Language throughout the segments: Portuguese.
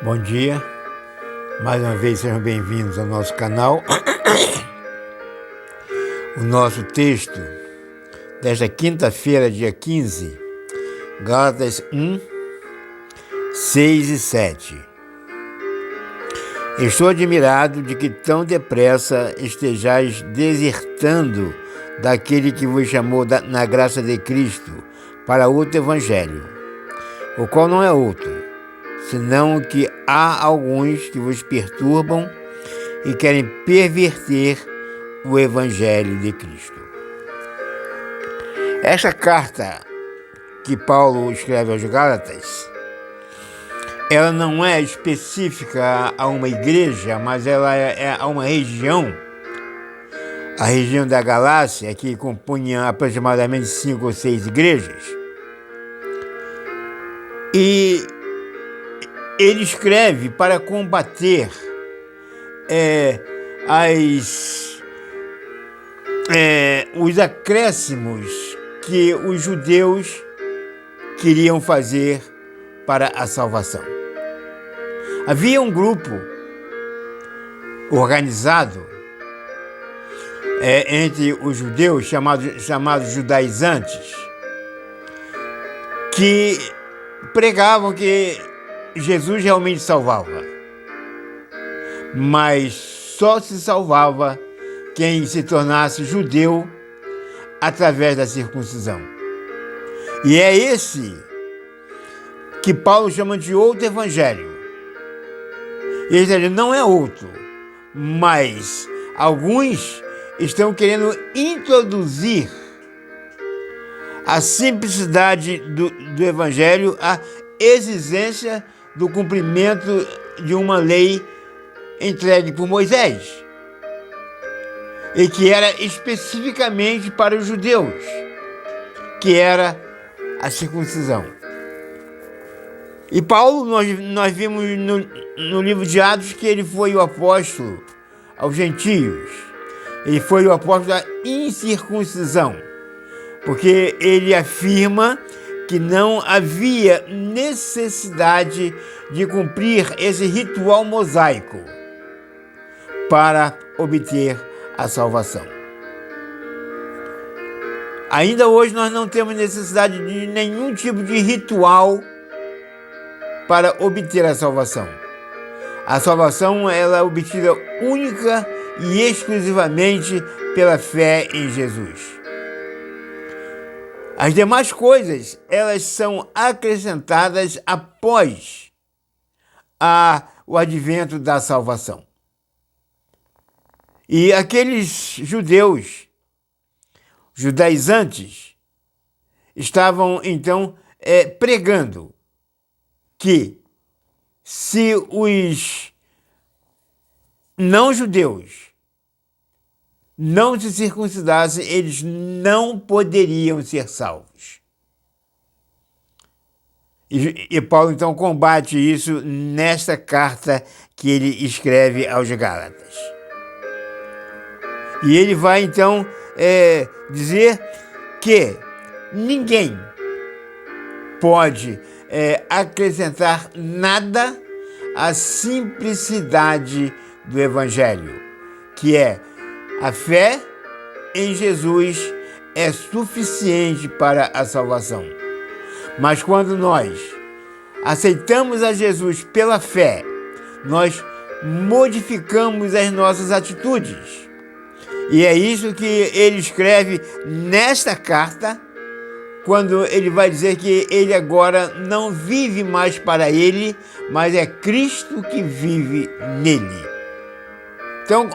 Bom dia, mais uma vez sejam bem-vindos ao nosso canal. O nosso texto desta quinta-feira, dia 15, Gálatas 1, 6 e 7. Estou admirado de que tão depressa estejais desertando daquele que vos chamou na graça de Cristo para outro evangelho, o qual não é outro, senão que há alguns que vos perturbam e querem perverter o evangelho de Cristo. Esta carta que Paulo escreve aos Gálatas, ela não é específica a uma igreja, mas ela é a uma região, a região da Galácia, que compunha aproximadamente 5 ou 6 igrejas. E ele escreve para combater os acréscimos que os judeus queriam fazer para a salvação. Havia um grupo organizado entre os judeus, chamados judaizantes, que pregavam que Jesus realmente salvava, mas só se salvava quem se tornasse judeu através da circuncisão. E é esse que Paulo chama de outro evangelho. Ele não é outro, mas alguns estão querendo introduzir a simplicidade do evangelho, a exigência do cumprimento de uma lei entregue por Moisés, e que era especificamente para os judeus, que era a circuncisão. E Paulo, nós vimos no livro de Atos que ele foi o apóstolo aos gentios, ele foi o apóstolo da incircuncisão, porque ele afirma que não havia necessidade de cumprir esse ritual mosaico para obter a salvação. Ainda hoje nós não temos necessidade de nenhum tipo de ritual para obter a salvação. A salvação ela é obtida única e exclusivamente pela fé em Jesus. As demais coisas, elas são acrescentadas após o advento da salvação. E aqueles judaizantes, estavam então pregando que se os não-judeus não se circuncidassem, eles não poderiam ser salvos. E Paulo então combate isso nesta carta que ele escreve aos Gálatas. E ele vai então dizer que ninguém pode acrescentar nada à simplicidade do evangelho, que é a fé em Jesus é suficiente para a salvação. Mas quando nós aceitamos a Jesus pela fé, nós modificamos as nossas atitudes. E é isso que ele escreve nesta carta, quando ele vai dizer que ele agora não vive mais para ele, mas é Cristo que vive nele. Então,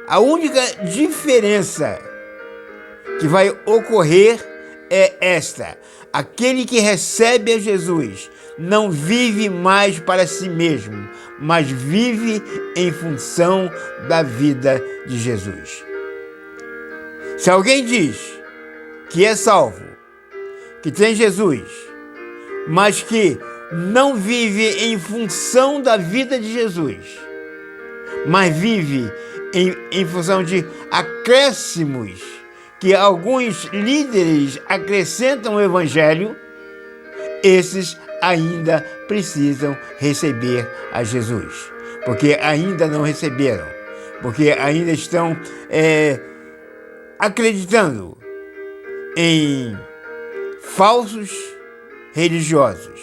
a única diferença que vai ocorrer é esta: aquele que recebe a Jesus não vive mais para si mesmo, mas vive em função da vida de Jesus. Se alguém diz que é salvo, que tem Jesus, mas que não vive em função da vida de Jesus, mas vive em função de acréscimos que alguns líderes acrescentam ao evangelho, esses ainda precisam receber a Jesus, porque ainda não receberam, porque ainda estão acreditando em falsos religiosos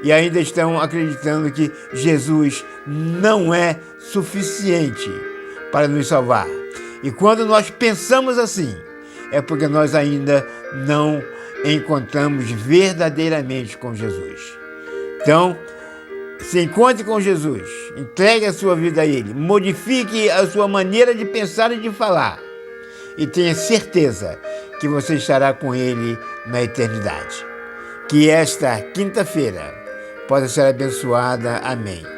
e ainda estão acreditando que Jesus não é suficiente para nos salvar. E quando nós pensamos assim, é porque nós ainda não encontramos verdadeiramente com Jesus. Então, se encontre com Jesus, entregue a sua vida a Ele, modifique a sua maneira de pensar e de falar, e tenha certeza que você estará com Ele na eternidade. Que esta quinta-feira possa ser abençoada. Amém.